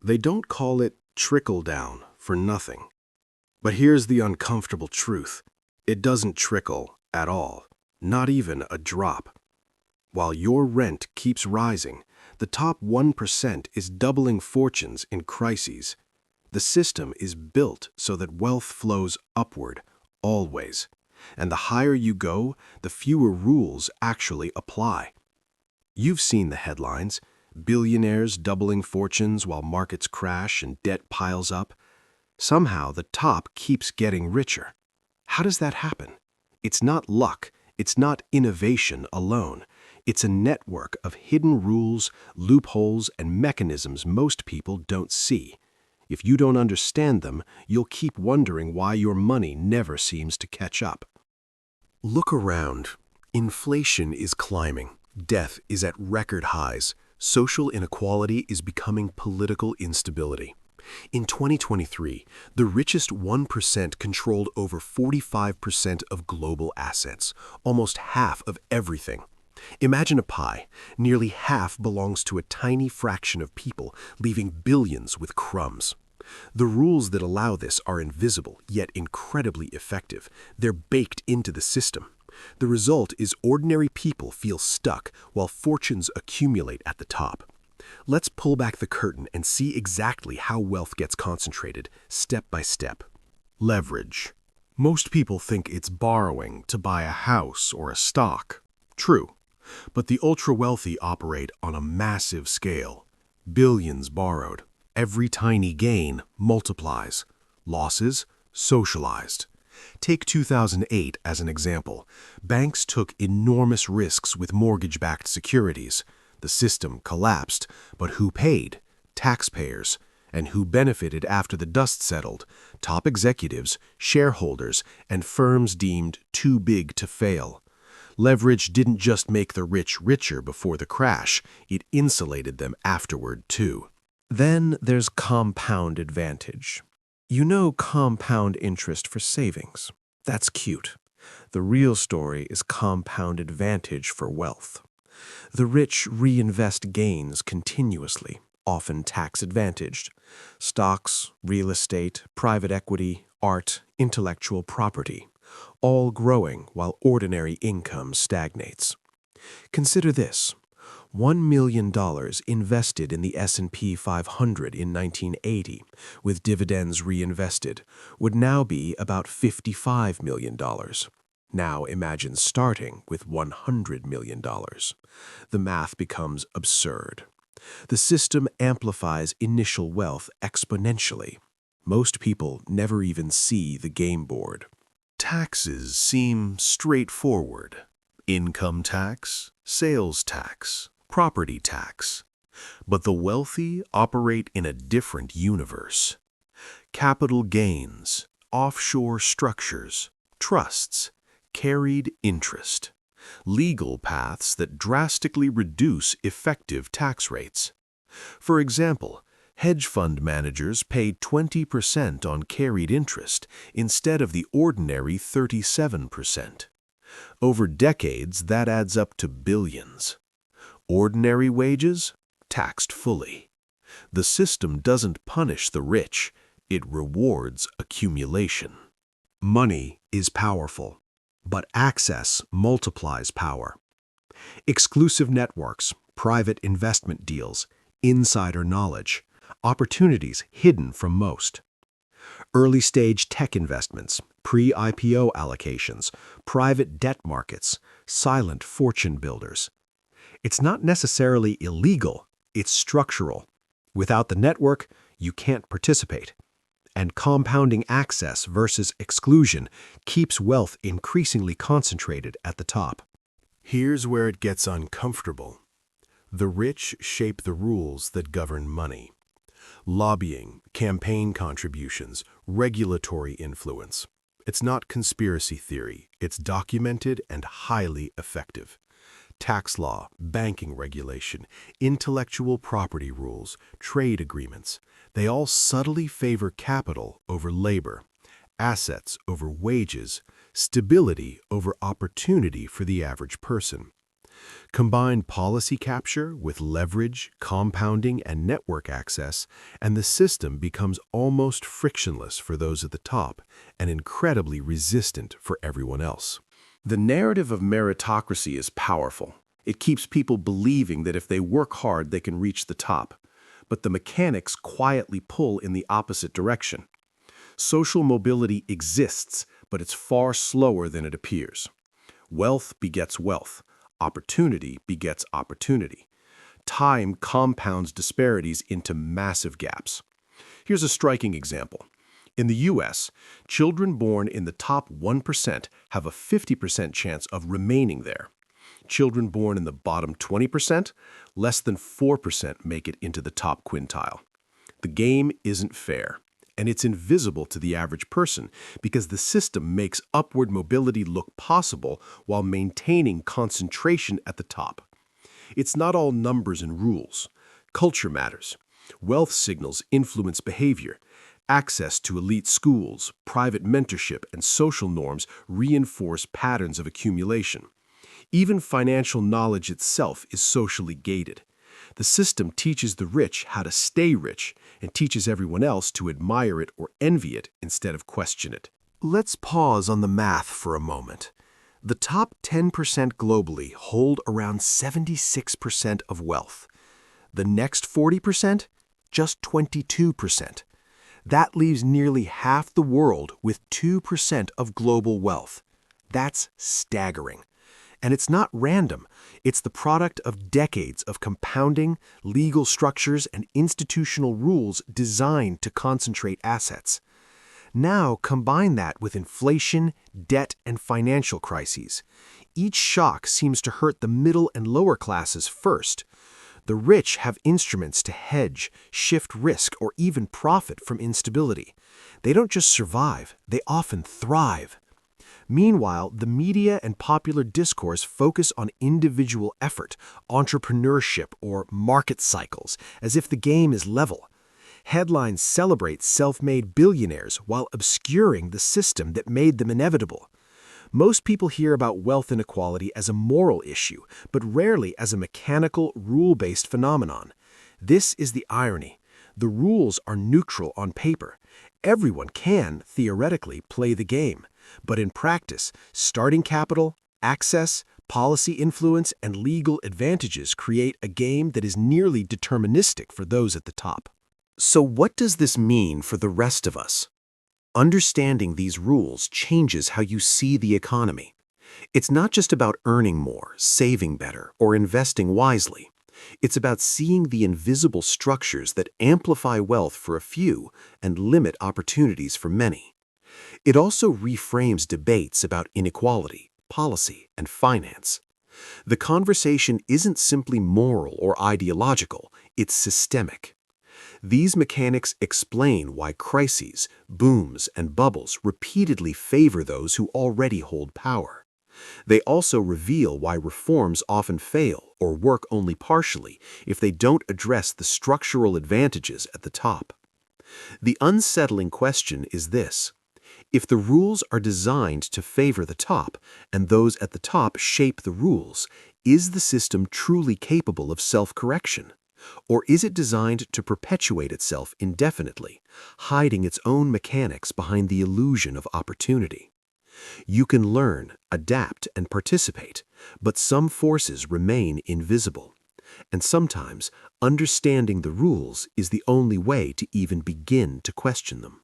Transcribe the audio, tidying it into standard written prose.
They don't call it trickle-down for nothing. But here's the uncomfortable truth. It doesn't trickle at all, not even a drop. While your rent keeps rising, the top 1% is doubling fortunes in crises. The system is built so that wealth flows upward, always. And the higher you go, the fewer rules actually apply. You've seen the headlines: billionaires doubling fortunes while markets crash and debt piles up. Somehow the top keeps getting richer. How does that happen? It's not luck, it's not innovation alone. It's a network of hidden rules, loopholes, and mechanisms most people don't see. If you don't understand them, you'll keep wondering why your money never seems to catch up. Look around. Inflation is climbing. Death is at record highs. Social inequality is becoming political instability. In 2023, the richest 1% controlled over 45% of global assets, almost half of everything. Imagine a pie. Nearly half belongs to a tiny fraction of people, leaving billions with crumbs. The rules that allow this are invisible, yet incredibly effective. They're baked into the system. The result is ordinary people feel stuck while fortunes accumulate at the top. Let's pull back the curtain and see exactly how wealth gets concentrated, step by step. Leverage. Most people think it's borrowing to buy a house or a stock. True. But the ultra-wealthy operate on a massive scale. Billions borrowed. Every tiny gain multiplies. Losses socialized. Take 2008 as an example. Banks took enormous risks with mortgage-backed securities. The system collapsed, but who paid? Taxpayers. And who benefited after the dust settled? Top executives, shareholders, and firms deemed too big to fail. Leverage didn't just make the rich richer before the crash, it insulated them afterward too. Then there's compound advantage. You know compound interest for savings. That's cute. The real story is compound advantage for wealth. The rich reinvest gains continuously, often tax-advantaged. Stocks, real estate, private equity, art, intellectual property, all growing while ordinary income stagnates. Consider this. $1 million invested in the S&P 500 in 1980, with dividends reinvested, would now be about $55 million. Now imagine starting with $100 million. The math becomes absurd. The system amplifies initial wealth exponentially. Most people never even see the game board. Taxes seem straightforward. Income tax, sales tax, property tax. But the wealthy operate in a different universe. Capital gains, offshore structures, trusts, carried interest, legal paths that drastically reduce effective tax rates. For example, hedge fund managers pay 20% on carried interest instead of the ordinary 37%. Over decades, that adds up to billions. Ordinary wages? Taxed fully. The system doesn't punish the rich, it rewards accumulation. Money is powerful, but access multiplies power. Exclusive networks, private investment deals, insider knowledge, opportunities hidden from most. Early-stage tech investments, pre-IPO allocations, private debt markets, silent fortune builders. It's not necessarily illegal, it's structural. Without the network, you can't participate. And compounding access versus exclusion keeps wealth increasingly concentrated at the top. Here's where it gets uncomfortable. The rich shape the rules that govern money. Lobbying, campaign contributions, regulatory influence. It's not conspiracy theory, it's documented and highly effective. Tax law, banking regulation, intellectual property rules, trade agreements, they all subtly favor capital over labor, assets over wages, stability over opportunity for the average person. Combine policy capture with leverage, compounding, and network access, and the system becomes almost frictionless for those at the top and incredibly resistant for everyone else. The narrative of meritocracy is powerful. It keeps people believing that if they work hard, they can reach the top. But the mechanics quietly pull in the opposite direction. Social mobility exists, but it's far slower than it appears. Wealth begets wealth. Opportunity begets opportunity. Time compounds disparities into massive gaps. Here's a striking example. In the US, children born in the top 1% have a 50% chance of remaining there. Children born in the bottom 20%, less than 4% make it into the top quintile. The game isn't fair, and it's invisible to the average person because the system makes upward mobility look possible while maintaining concentration at the top. It's not all numbers and rules. Culture matters. Wealth signals influence behavior. Access to elite schools, private mentorship, and social norms reinforce patterns of accumulation. Even financial knowledge itself is socially gated. The system teaches the rich how to stay rich and teaches everyone else to admire it or envy it instead of question it. Let's pause on the math for a moment. The top 10% globally hold around 76% of wealth. The next 40%? Just 22%. That leaves nearly half the world with 2% of global wealth. That's staggering. And it's not random. It's the product of decades of compounding, legal structures, and institutional rules designed to concentrate assets. Now combine that with inflation, debt, and financial crises. Each shock seems to hurt the middle and lower classes first. The rich have instruments to hedge, shift risk, or even profit from instability. They don't just survive, they often thrive. Meanwhile, the media and popular discourse focus on individual effort, entrepreneurship, or market cycles, as if the game is level. Headlines celebrate self-made billionaires while obscuring the system that made them inevitable. Most people hear about wealth inequality as a moral issue, but rarely as a mechanical, rule-based phenomenon. This is the irony. The rules are neutral on paper. Everyone can, theoretically, play the game. But in practice, starting capital, access, policy influence, and legal advantages create a game that is nearly deterministic for those at the top. So what does this mean for the rest of us? Understanding these rules changes how you see the economy. It's not just about earning more, saving better, or investing wisely. It's about seeing the invisible structures that amplify wealth for a few and limit opportunities for many. It also reframes debates about inequality, policy, and finance. The conversation isn't simply moral or ideological, it's systemic. These mechanics explain why crises, booms, and bubbles repeatedly favor those who already hold power. They also reveal why reforms often fail or work only partially if they don't address the structural advantages at the top. The unsettling question is this: if the rules are designed to favor the top and those at the top shape the rules, is the system truly capable of self-correction? Or is it designed to perpetuate itself indefinitely, hiding its own mechanics behind the illusion of opportunity? You can learn, adapt, and participate, but some forces remain invisible. And sometimes, understanding the rules is the only way to even begin to question them.